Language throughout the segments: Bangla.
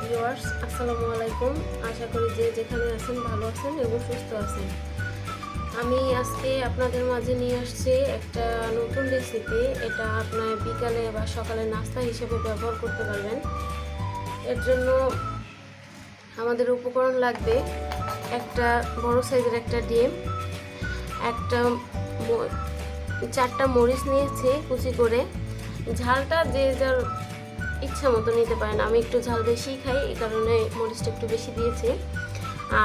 ভিউয়ার্স, আসসালামু আলাইকুম। আশা করি যে যেখানে আছেন ভালো আছেন এবং সুস্থ আছেন। আমি আজকে আপনাদের মাঝে নিয়ে আসছি একটা নতুন রেসিপি। এটা আপনার বিকালে বা সকালে নাস্তা হিসেবে ব্যবহার করতে পারবেন। এর জন্য আমাদের উপকরণ লাগবে একটা বড় সাইজের একটা ডিম, একটা 4টা মরিচ নিয়েছি কুচি করে। ঝালটা যে যার ইচ্ছা মতো নিতে পারেন। আমি একটু ঝাল বেশি খাই, এই কারণে মরিচটা একটু বেশি দিয়েছি।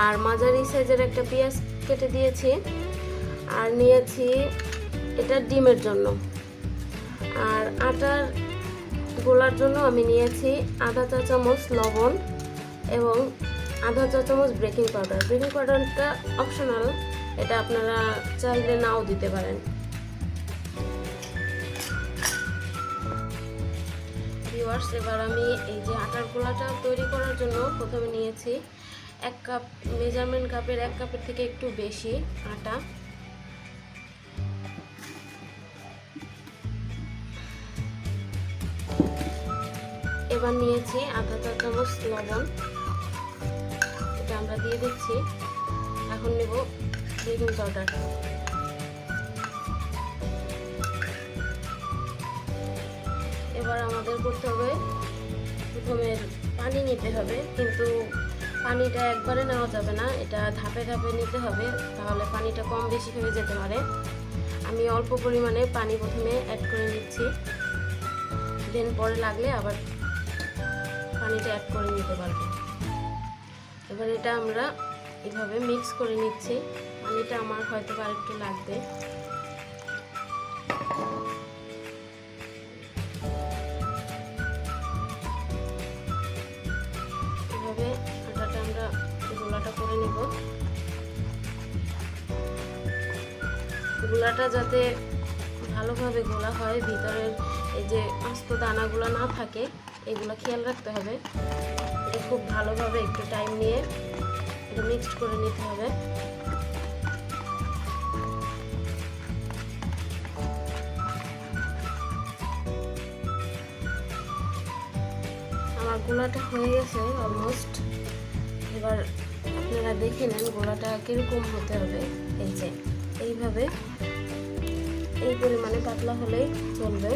আর মাঝারি সাইজের একটা পেঁয়াজ কেটে দিয়েছি। আর নিয়েছি এটা ডিমের জন্য। আর আটার গোলার জন্য আমি নিয়েছি আধা চা চামচ লবণ এবং আধা চা চামচ বেকিং পাউডার। বেকিং পাউডারটা অপশনাল, এটা আপনারা চাইলে নাও দিতে পারেন। ভিউয়ার্স, এবার আমি এই যে আটার গোলাটা তৈরি করার জন্য প্রথমে নিয়েছি 1 কাপ, মেজারমেন্ট কাপের 1 কাপের থেকে একটু বেশি আটা। এবার নিয়েছি আধা চা চামচ লবণ, এটা আমরা দিয়ে দিচ্ছি। এখন নেব বেকিং পাউডার। এবার আমাদের করতে হবে, প্রথমে পানি নিতে হবে, কিন্তু পানিটা একবারে নেওয়া যাবে না, এটা ধাপে ধাপে নিতে হবে, তাহলে পানিটা কম বেশি হয়ে যেতে পারে। আমি অল্প পরিমাণে পানি প্রথমে অ্যাড করে নিচ্ছি, দেন পরে লাগলে আবার পানিটা অ্যাড করে নিতে পারবো। এবার এটা আমরা এভাবে মিক্স করে নিচ্ছি। পানিটা আমার হয়তো আরেকটু লাগবে। এভাবে আটাটা আমরা গোলাটা করে নিব। গোলাটা যাতে ভালোভাবে গোলা হয়, ভিতরের এই যে আস্ত দানাগুলো না থাকে, এগুলো খেয়াল রাখতে হবে। এটা খুব ভালোভাবে একটু টাইম নিয়ে এটা মিক্সড করে নিতে হবে। আমার গোলাটা হয়ে গেছে অলমোস্ট। এবার আপনারা দেখে নেন গোলাটা কিরকম হতে হবে। এই যে এইভাবে, এই পরিমাণে পাতলা হলেই চলবে।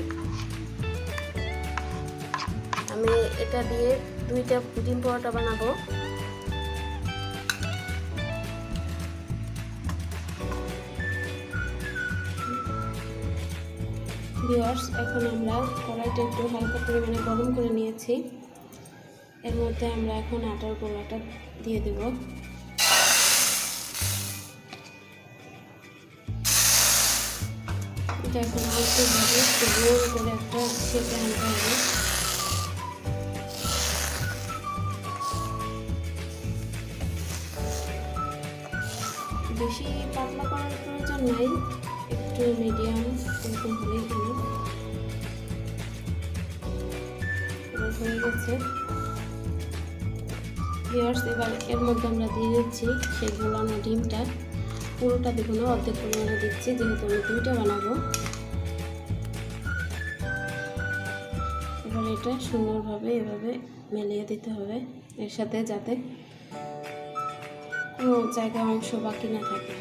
আমি এটা দিয়ে 2টা ডিম পরোটা বানাবো। ভিউয়ার্স, এখন আমরা কড়াইটা একটু হালকা পরিমাণে গরম করে নিয়েছি। এর মধ্যে আমরা এখন আটার গোলাটা দিয়ে দেব। এটা এখন হালকাভাবে একটু গোল করে একটা শেপে আনতে হবে। বেশি পাতলা করার প্রয়োজন নাই, একটু মিডিয়াম এরকম হলেই হলো। এবার হয়ে গেছে। ভিউয়ার্স, এবার এর মধ্যে আমরা দিয়ে দিচ্ছি সেই গোলানো ডিমটা। পুরোটা দেবো না, অর্ধেক পরিমাণে দিচ্ছি, যেহেতু আমি 2টা বানাবো। এবার এটা সুন্দরভাবে এভাবে মিলিয়ে দিতে হবে এর সাথে, যাতে কোনো জায়গায় অংশ বাকি না থাকে।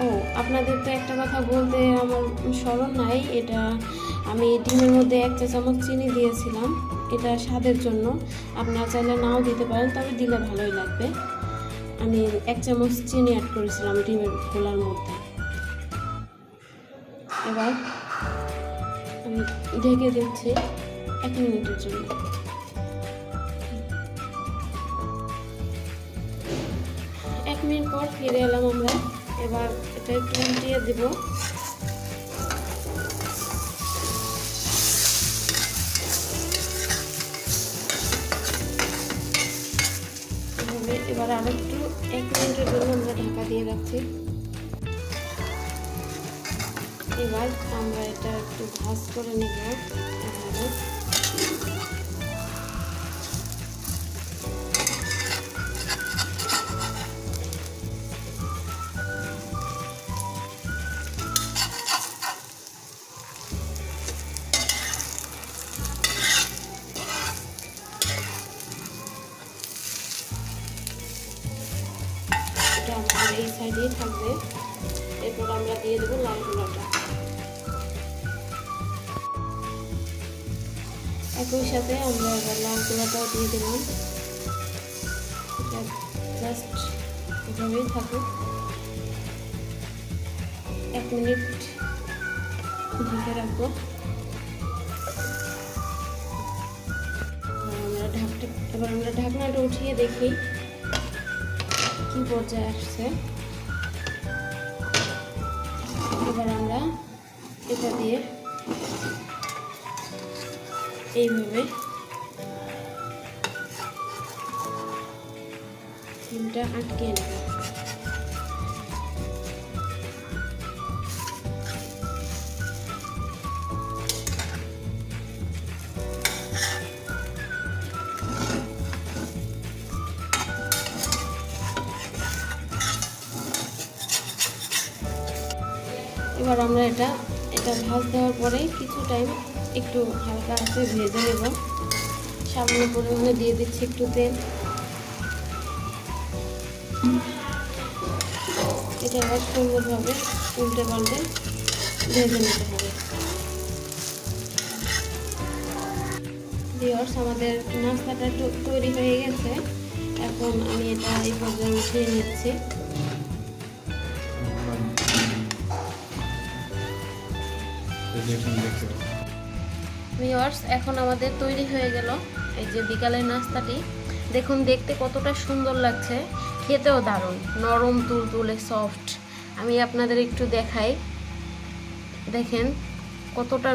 ও, আপনাদের তো একটা কথা বলতে আমার স্মরণ নাই, এটা আমি ডিমের মধ্যে 1 চা চামচ চিনি দিয়েছিলাম, এটা স্বাদের জন্য। আপনারা চাইলে নাও দিতে পারেন, তবে দিলে ভালোই লাগবে। আমি 1 চামচ চিনি অ্যাড করেছিলাম ডিমের গোলার মধ্যে। এবার আমি ঢেকে দিচ্ছি 1 মিনিটের জন্য। 1 মিনিট পর ফিরে এলাম আমরা। এবার এটা একটু উল্টিয়ে দেব। এবার আর একটু 1 মিনিটের জন্য আমরা ঢাকা দিয়ে রাখছি। এবার আমরা এটা একটু ভাজ করে নেব। এই সাইডেই থাকবে। এরপর আমরা দিয়ে দেবো লাল গুঁড়াটা। একই সাথে আমরা এবার লাল গুঁড়াটাও দিয়ে দিলাম। এটা জাস্ট এভাবেই থাকুক, 1 মিনিট ঢেকে রাখবো। এবার আমরা ঢাকনাটা উঠিয়ে দেখি কি পর্যায়ে আসছে। এবার আমরা এটা দিয়ে এইভাবে ডিমটা আটকে নেব। এবার আমরা এটা ভাজ দেওয়ার পরে কিছু টাইম একটু হালকা হাতে ভেজে নেব। সামান্য পরিমাণে দিয়ে দিচ্ছি একটু তেল। এটা এবার সুন্দরভাবে উল্টে পাল্টে ভেজে নিতে হবে। ভিউয়ার্স, আমাদের নাস্তাটা তৈরি হয়ে গেছে। এখন আমি এটা এই পর্যায়ে উঠিয়ে নিচ্ছি। ভিউয়ার্স, এখন আমাদের তৈরি হয়ে গেল এই যে বিকালের নাস্তাটি। দেখুন দেখতে কতটা সুন্দর লাগছে, খেতেও দারুণ, নরম তুলতুলে সফট। আমি আপনাদের একটু দেখাই, দেখেন কতটা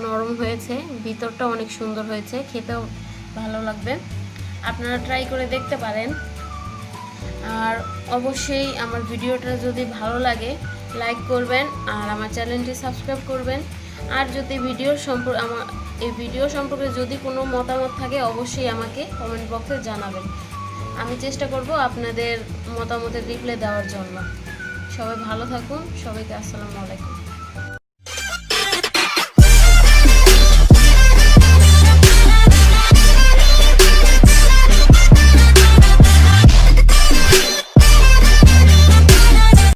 নরম হয়েছে, ভিতরটা অনেক সুন্দর হয়েছে, খেতেও ভালো লাগবে। আপনারা ট্রাই করে দেখতে পারেন। আর অবশ্যই আমার ভিডিওটা যদি ভালো লাগে লাইক করবেন আর আমার চ্যানেলটি সাবস্ক্রাইব করবেন। আর যদি এই ভিডিও সম্পর্কে যদি কোনো মতামত থাকে অবশ্যই আমাকে কমেন্ট বক্সে জানাবেন। আমি চেষ্টা করব আপনাদের মতামতের রিপ্লাই দেওয়ার জন্য। সবাই ভালো থাকুন। সবাইকে আসসালামু আলাইকুম।